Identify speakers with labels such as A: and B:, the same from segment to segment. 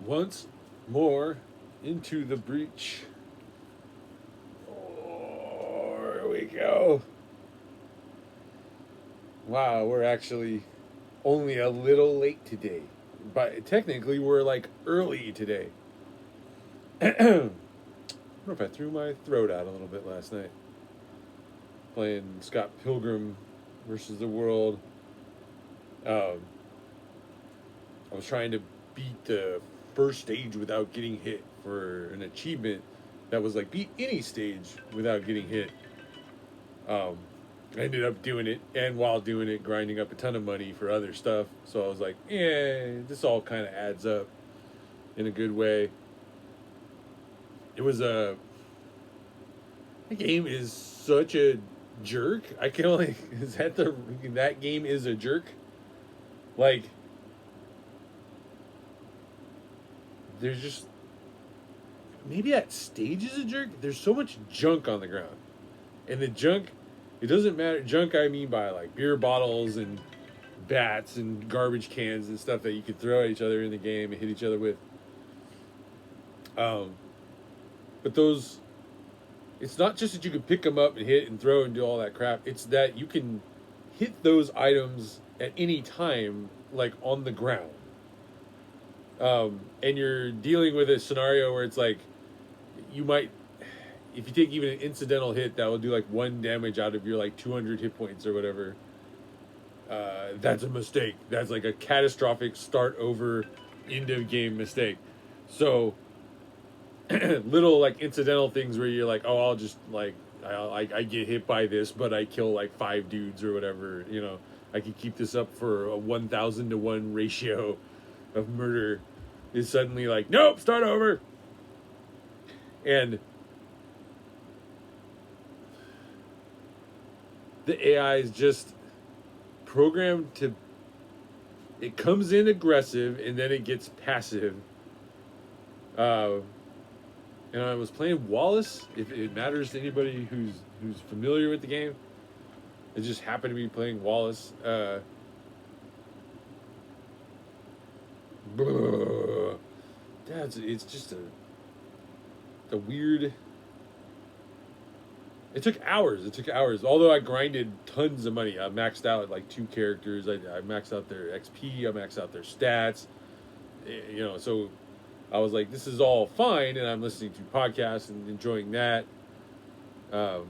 A: Once more into the breach. Oh, here we go. Wow, we're actually only a little late today. But technically, we're like early today. I don't know if I threw my throat out a little bit last night. Playing Scott Pilgrim versus the World. Um, I was trying to beat the first stage without getting hit for an achievement that was like beat any stage without getting hit. Um, I ended up doing it, and while doing it, grinding up a ton of money for other stuff. So I was like, yeah, this all kind of adds up in a good way. It was a. The game is such a jerk. I can only. Is that the. That game is a jerk? Like. There's just. Maybe that stage is a jerk. There's so much junk on the ground. And the junk. It doesn't matter. Junk, I mean by like beer bottles and bats and garbage cans and stuff that you could throw at each other in the game and hit each other with. But those, it's not just that you can pick them up and hit and throw and do all that crap. It's that you can hit those items at any time, like on the ground. And you're dealing with a scenario where it's like, you might, if you take even an incidental hit, that will do like 1 damage out of your like 200 hit points or whatever. That's a mistake. That's like a catastrophic start over end of game mistake. So little like incidental things where you're like, oh, I'll just like I get hit by this, but I kill like 5 dudes or whatever. You know, I can keep this up for a 1,000 to 1 ratio of murder. Is suddenly like, nope, start over. And the AI is just programmed to. It comes in aggressive and then it gets passive. And I was playing Wallace. If it matters to anybody who's familiar with the game, it just happened to be playing Wallace. It's just a weird. It took hours. Although I grinded tons of money. I maxed out like 2 characters. I maxed out their XP. I maxed out their stats. You know, so I was like, this is all fine, and I'm listening to podcasts and enjoying that. Man,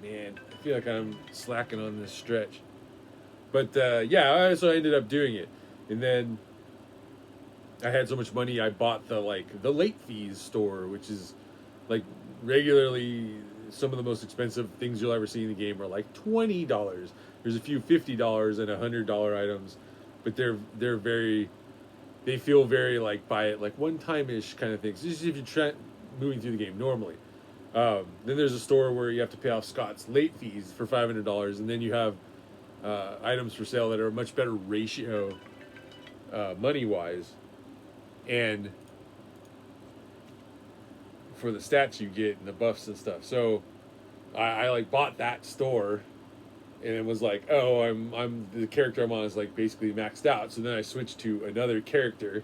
A: I feel like I'm slacking on this stretch. But yeah, so I ended up doing it, and then I had so much money, I bought the late fees store, which is like regularly some of the most expensive things you'll ever see in the game are like $20. There's a few $50 and $100 items, but they're very. They feel very like buy it like one time ish kind of things. Just if you're moving through the game normally. Then there's a store where you have to pay off Scott's late fees for $500, and then you have items for sale that are a much better ratio money wise, and for the stats you get and the buffs and stuff. So I like bought that store. And it was like, oh, I'm the character I'm on is like basically maxed out. So then I switched to another character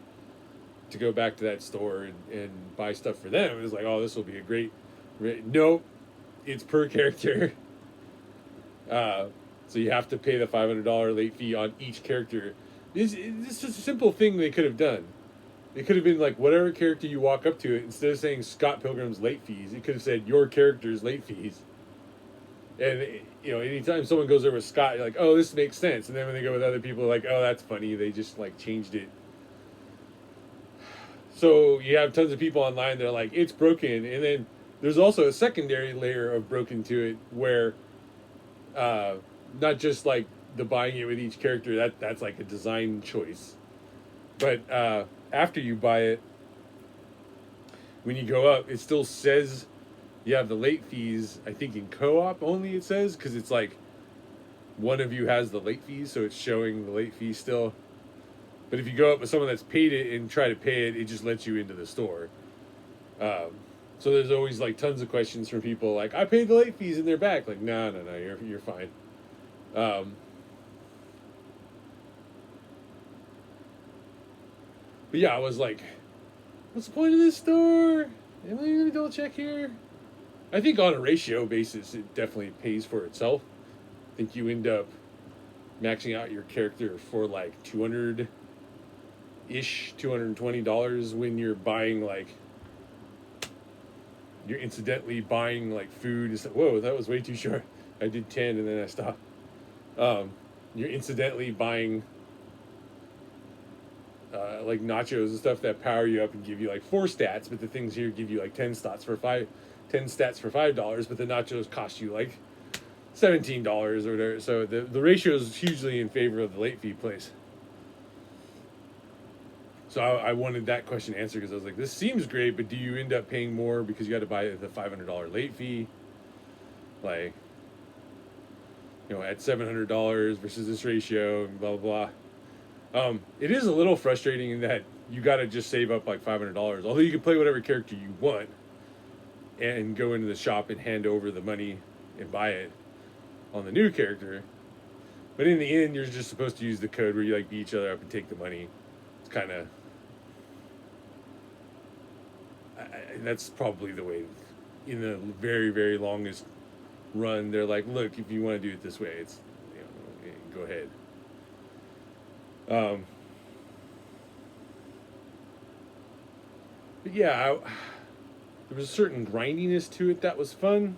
A: to go back to that store and buy stuff for them. It was like, oh, this will be a great. Nope, it's per character. So you have to pay the $500 late fee on each character. This is just a simple thing they could have done. It could have been like whatever character you walk up to it, instead of saying Scott Pilgrim's late fees, it could have said your character's late fees. And, you know, anytime someone goes over with Scott, you're like, oh, this makes sense. And then when they go with other people, like, oh, that's funny. They just, like, changed it. So you have tons of people online that are like, it's broken. And then there's also a secondary layer of broken to it where not just, like, the buying it with each character, that's like, a design choice. But after you buy it, when you go up, it still says... You have the late fees, I think in co-op only it says, because it's like one of you has the late fees, so it's showing the late fees still. But if you go up with someone that's paid it and try to pay it, it just lets you into the store. So there's always like tons of questions from people like, I paid the late fees and they're back. Like, no, you're fine. But yeah, I was like, what's the point of this store? Am I gonna double check here? I think on a ratio basis, it definitely pays for itself. I think you end up maxing out your character for like 200 ish, $220 when you're buying like, you're incidentally buying like food. It's like, whoa, that was way too short. I did 10 and then I stopped. You're incidentally buying like nachos and stuff that power you up and give you like 4 stats, but the things here give you like 10 stats for $5, but the nachos cost you like $17 or whatever. So the ratio is hugely in favor of the late fee place. So I wanted that question answered because I was like, this seems great, but do you end up paying more because you got to buy the $500 late fee? Like, at $700 versus this ratio and blah, blah, blah. It is a little frustrating in that you got to just save up like $500. Although you can play whatever character you want and go into the shop and hand over the money and buy it on the new character. But in the end, you're just supposed to use the code where you like beat each other up and take the money. It's kind of... that's probably the way. In the very, very longest run, they're like, look, if you want to do it this way, it's, go ahead. But yeah, there was a certain grindiness to it that was fun.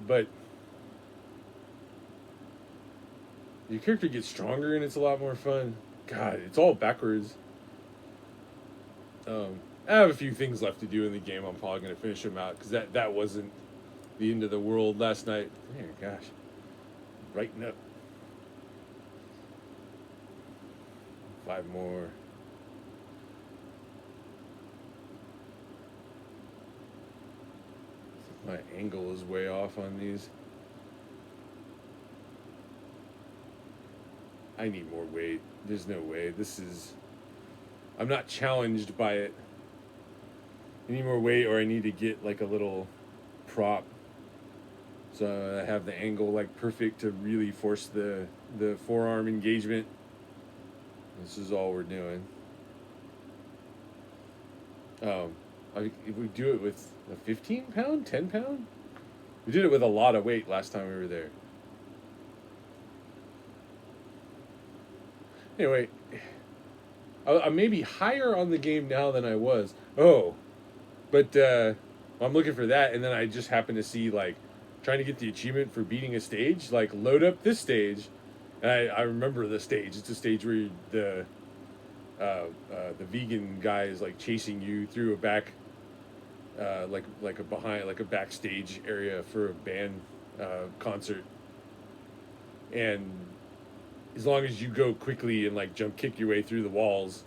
A: But your character gets stronger and it's a lot more fun. God, it's all backwards. I have a few things left to do in the game. I'm probably going to finish them out because that wasn't the end of the world last night. Oh, gosh. Brighten up. 5 more. My angle is way off on these. I need more weight. There's no way. I'm not challenged by it. I need more weight, or I need to get like a little prop so I have the angle like perfect to really force the forearm engagement. This is all we're doing. If we do it with a 15 pound, 10 pound, we did it with a lot of weight last time we were there. Anyway, I'm maybe higher on the game now than I was. Oh, but I'm looking for that, and then I just happen to see like trying to get the achievement for beating a stage, like load up this stage. And I remember the stage. It's a stage where the vegan guy is like chasing you through a back, like a backstage area for a band concert, and as long as you go quickly and like jump kick your way through the walls,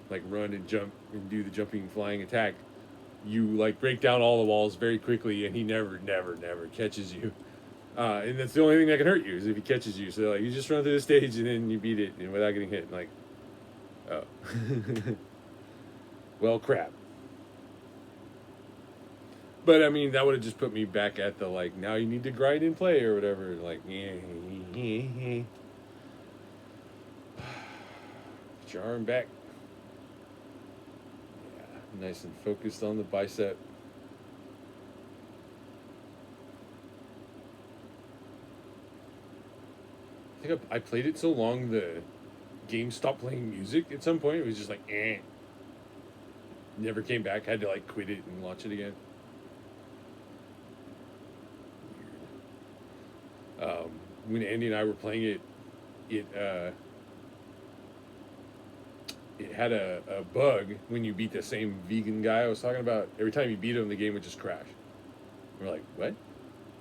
A: like run and jump and do the jumping flying attack, you like break down all the walls very quickly, and he never catches you. And that's the only thing that can hurt you is if he catches you. So like you just run through the stage and then you beat it and without getting hit. And like, oh, well, crap. But I mean, that would have just put me back at the like now you need to grind and play or whatever. Like, Get your arm back. Yeah, nice and focused on the bicep. I think I played it so long the game stopped playing music at some point. It was just like, Never came back. Had to like quit it and launch it again. Weird. When Andy and I were playing it, it had a bug when you beat the same vegan guy I was talking about. Every time you beat him, the game would just crash. We're like, what?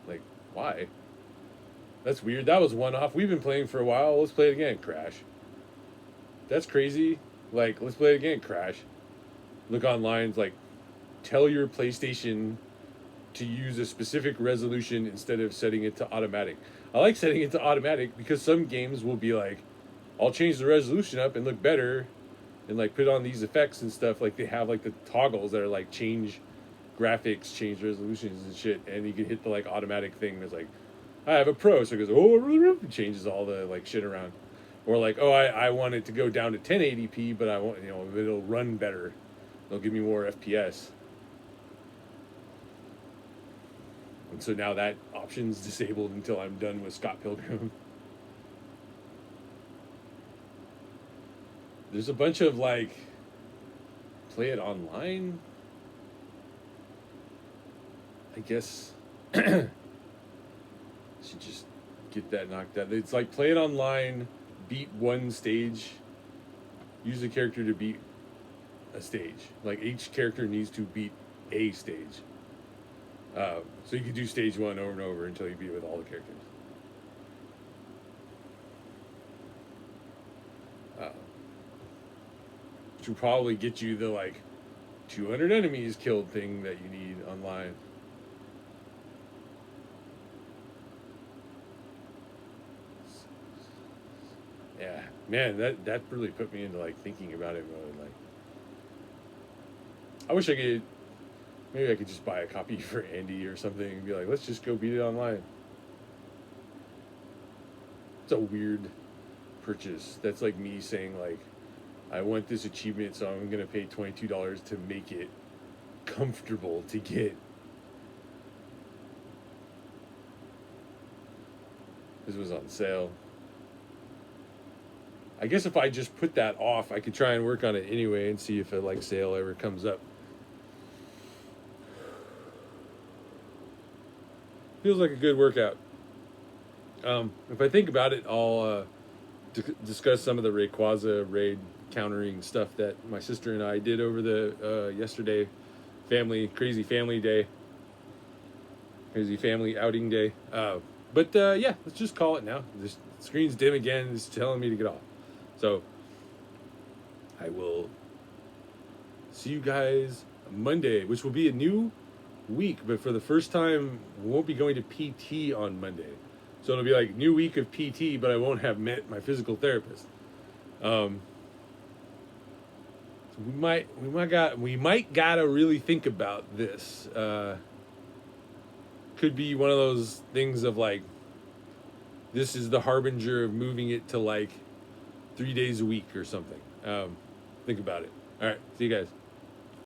A: Like, why? That's weird. That was one off. We've been playing for a while. Let's play it again. Crash. That's crazy. Like, let's play it again. Crash. Look online. Like, tell your PlayStation to use a specific resolution instead of setting it to automatic. I like setting it to automatic because some games will be like, I'll change the resolution up and look better and like put on these effects and stuff. Like they have like the toggles that are like change graphics, change resolutions and shit. And you can hit the like automatic thing that's like, I have a Pro, so it goes, oh, it changes all the like shit around. Or like, oh, I want it to go down to 1080p, but I want, it'll run better. It'll give me more FPS. And so now that option's disabled until I'm done with Scott Pilgrim. There's a bunch of like, play it online. I guess should just get that knocked out. It's like play it online, beat one stage, use the character to beat a stage. Like each character needs to beat a stage. So you can do stage one over and over until you beat it with all the characters. Which will probably get you the like 200 enemies killed thing that you need online. Yeah, man, that really put me into like thinking about it mode. Like, I wish I could. Maybe I could just buy a copy for Andy or something and be like, let's just go beat it online. It's a weird purchase. That's like me saying like, I want this achievement, so I'm gonna pay $22 to make it comfortable to get. This was on sale. I guess if I just put that off, I could try and work on it anyway and see if a like sale ever comes up. Feels like a good workout. If I think about it, I'll discuss some of the Rayquaza raid countering stuff that my sister and I did over the yesterday crazy family outing day. But yeah, let's just call it now. The screen's dim again. It's telling me to get off. So I will see you guys Monday, which will be a new week, but for the first time, we won't be going to PT on Monday. So it'll be like new week of PT, but I won't have met my physical therapist. So we might gotta really think about this. Could be one of those things of like, this is the harbinger of moving it to like 3 days a week or something. Think about it. All right, see you guys.